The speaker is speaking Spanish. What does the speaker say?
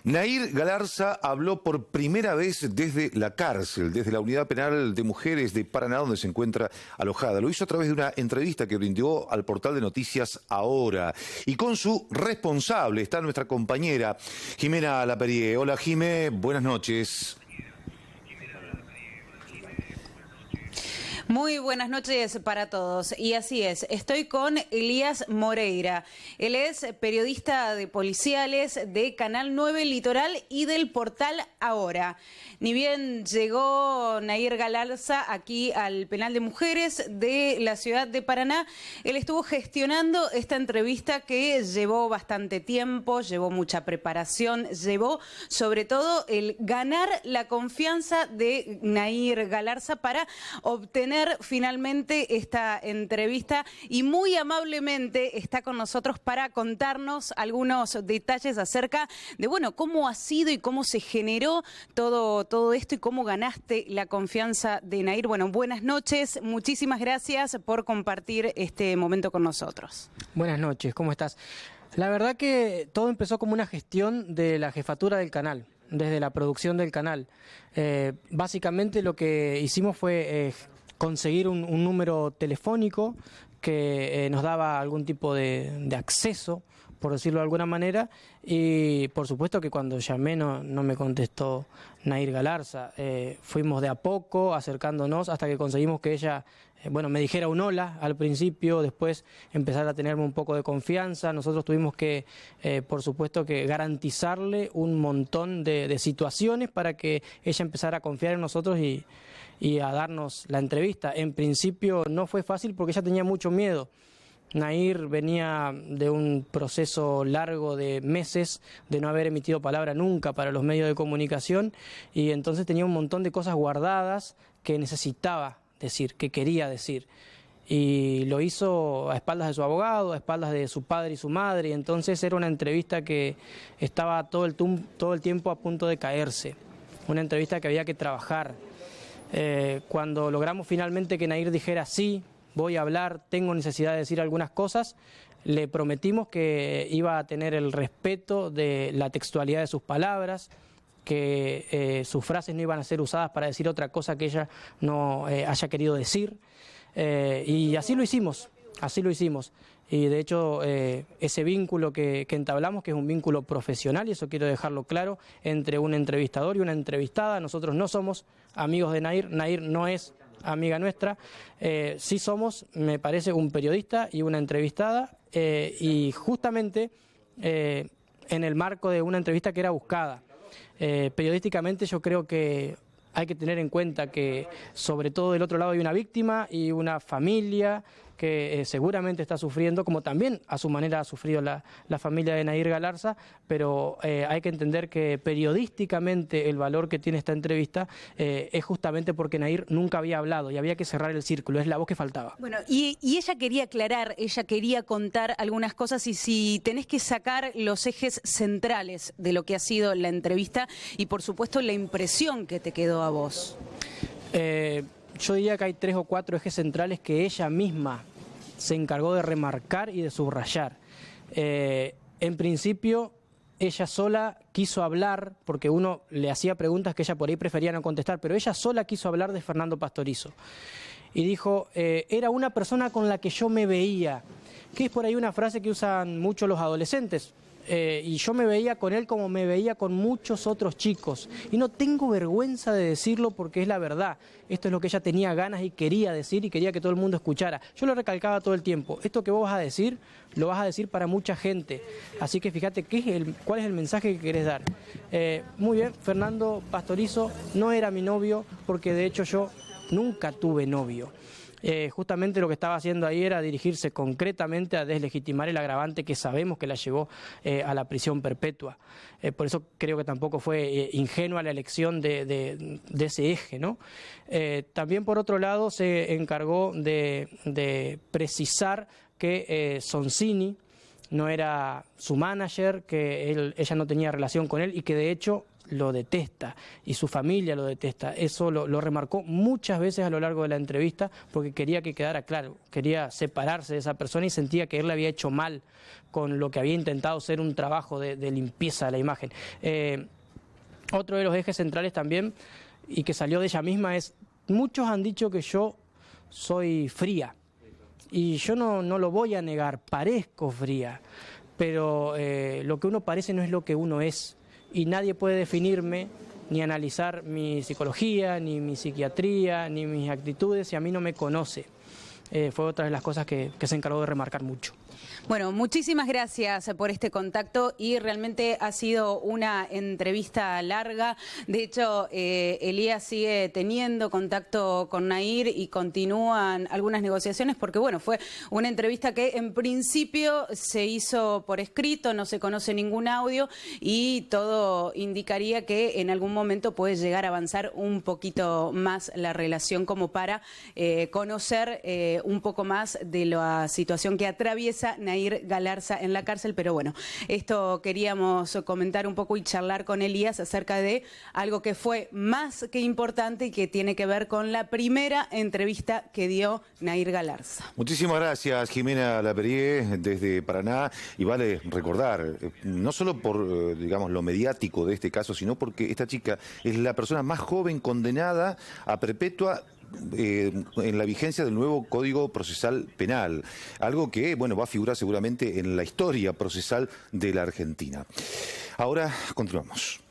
Nair Galarza habló por primera vez desde la cárcel, desde la Unidad Penal de Mujeres de Paraná, donde se encuentra alojada. Lo hizo a través de una entrevista que brindó al portal de noticias Ahora. Y con su responsable está nuestra compañera Jimena Laperier. Hola, Jimé, buenas noches. Muy buenas noches para todos. Y así es, estoy con Elías Moreira. Él es periodista de policiales de Canal 9 Litoral y del portal Ahora. Ni bien llegó Nair Galarza aquí al penal de mujeres de la ciudad de Paraná, él estuvo gestionando esta entrevista que llevó bastante tiempo, llevó mucha preparación, llevó sobre todo el ganar la confianza de Nair Galarza para obtener finalmente esta entrevista, y muy amablemente está con nosotros para contarnos algunos detalles acerca de, bueno, cómo ha sido y cómo se generó todo esto y cómo ganaste la confianza de Nair. Bueno, buenas noches, muchísimas gracias por compartir este momento con nosotros. Buenas noches, ¿cómo estás? La verdad que todo empezó como una gestión de la jefatura del canal, desde la producción del canal. Básicamente lo que hicimos fue conseguir un número telefónico que nos daba algún tipo de acceso, por decirlo de alguna manera, y por supuesto que cuando llamé no me contestó Nair Galarza. Fuimos de a poco acercándonos hasta que conseguimos que ella me dijera un hola al principio, después empezar a tenerme un poco de confianza. Nosotros tuvimos que, por supuesto, que garantizarle un montón de situaciones para que ella empezara a confiar en nosotros y a darnos la entrevista. En principio no fue fácil porque ella tenía mucho miedo. Nair venía de un proceso largo de meses de no haber emitido palabra nunca para los medios de comunicación, y entonces tenía un montón de cosas guardadas que necesitaba decir, que quería decir. Y lo hizo a espaldas de su abogado, a espaldas de su padre y su madre, y entonces era una entrevista que estaba todo el tiempo a punto de caerse. Una entrevista que había que trabajar. Cuando logramos finalmente que Nair dijera sí, voy a hablar, tengo necesidad de decir algunas cosas, le prometimos que iba a tener el respeto de la textualidad de sus palabras, que sus frases no iban a ser usadas para decir otra cosa que ella no haya querido decir, y así lo hicimos, y de hecho ese vínculo que entablamos, que es un vínculo profesional, y eso quiero dejarlo claro, entre un entrevistador y una entrevistada. Nosotros no somos amigos de Nair, Nair no es amiga nuestra, sí somos, me parece, un periodista y una entrevistada, y justamente en el marco de una entrevista que era buscada. Periodísticamente yo creo que hay que tener en cuenta que sobre todo del otro lado hay una víctima y una familia que seguramente está sufriendo, como también a su manera ha sufrido la familia de Nair Galarza, pero hay que entender que periodísticamente el valor que tiene esta entrevista es justamente porque Nair nunca había hablado y había que cerrar el círculo, es la voz que faltaba. Bueno, y ella quería aclarar, ella quería contar algunas cosas, y si tenés que sacar los ejes centrales de lo que ha sido la entrevista y por supuesto la impresión que te quedó a vos. Yo diría que hay 3 o 4 ejes centrales que ella misma se encargó de remarcar y de subrayar. En principio, ella sola quiso hablar, porque uno le hacía preguntas que ella por ahí prefería no contestar, pero ella sola quiso hablar de Fernando Pastorizo. Y dijo, era una persona con la que yo me veía, que es por ahí una frase que usan mucho los adolescentes. Y yo me veía con él como me veía con muchos otros chicos, y no tengo vergüenza de decirlo porque es la verdad. Esto es lo que ella tenía ganas y quería decir, y quería que todo el mundo escuchara. Yo lo recalcaba todo el tiempo, esto que vos vas a decir, lo vas a decir para mucha gente, así que fíjate cuál es el mensaje que querés dar. Muy bien, Fernando Pastorizo no era mi novio, porque de hecho yo nunca tuve novio. Justamente lo que estaba haciendo ahí era dirigirse concretamente a deslegitimar el agravante que sabemos que la llevó a la prisión perpetua. Por eso creo que tampoco fue ingenua la elección de ese eje, ¿no? También por otro lado se encargó de precisar que Sonsini, no era su manager, que ella no tenía relación con él y que de hecho lo detesta y su familia lo detesta. Eso lo remarcó muchas veces a lo largo de la entrevista porque quería que quedara claro, quería separarse de esa persona y sentía que él le había hecho mal con lo que había intentado ser un trabajo de limpieza de la imagen. Otro de los ejes centrales también, y que salió de ella misma, es: muchos han dicho que yo soy fría, y yo no lo voy a negar, parezco fría, pero lo que uno parece no es lo que uno es, y nadie puede definirme ni analizar mi psicología, ni mi psiquiatría, ni mis actitudes si a mí no me conoce. Fue otra de las cosas que se encargó de remarcar mucho. Bueno, muchísimas gracias por este contacto y realmente ha sido una entrevista larga. De hecho, Elías sigue teniendo contacto con Nahir y continúan algunas negociaciones porque, bueno, fue una entrevista que en principio se hizo por escrito, no se conoce ningún audio y todo indicaría que en algún momento puede llegar a avanzar un poquito más la relación como para conocer un poco más de la situación que atraviesa Nahir Galarza en la cárcel, pero bueno, esto queríamos comentar un poco y charlar con Elías acerca de algo que fue más que importante y que tiene que ver con la primera entrevista que dio Nahir Galarza. Muchísimas gracias, Jimena Laperier, desde Paraná, y vale recordar, no solo por, digamos, lo mediático de este caso, sino porque esta chica es la persona más joven condenada a perpetua en la vigencia del nuevo Código Procesal Penal, algo que, bueno, va a figurar seguramente en la historia procesal de la Argentina. Ahora continuamos.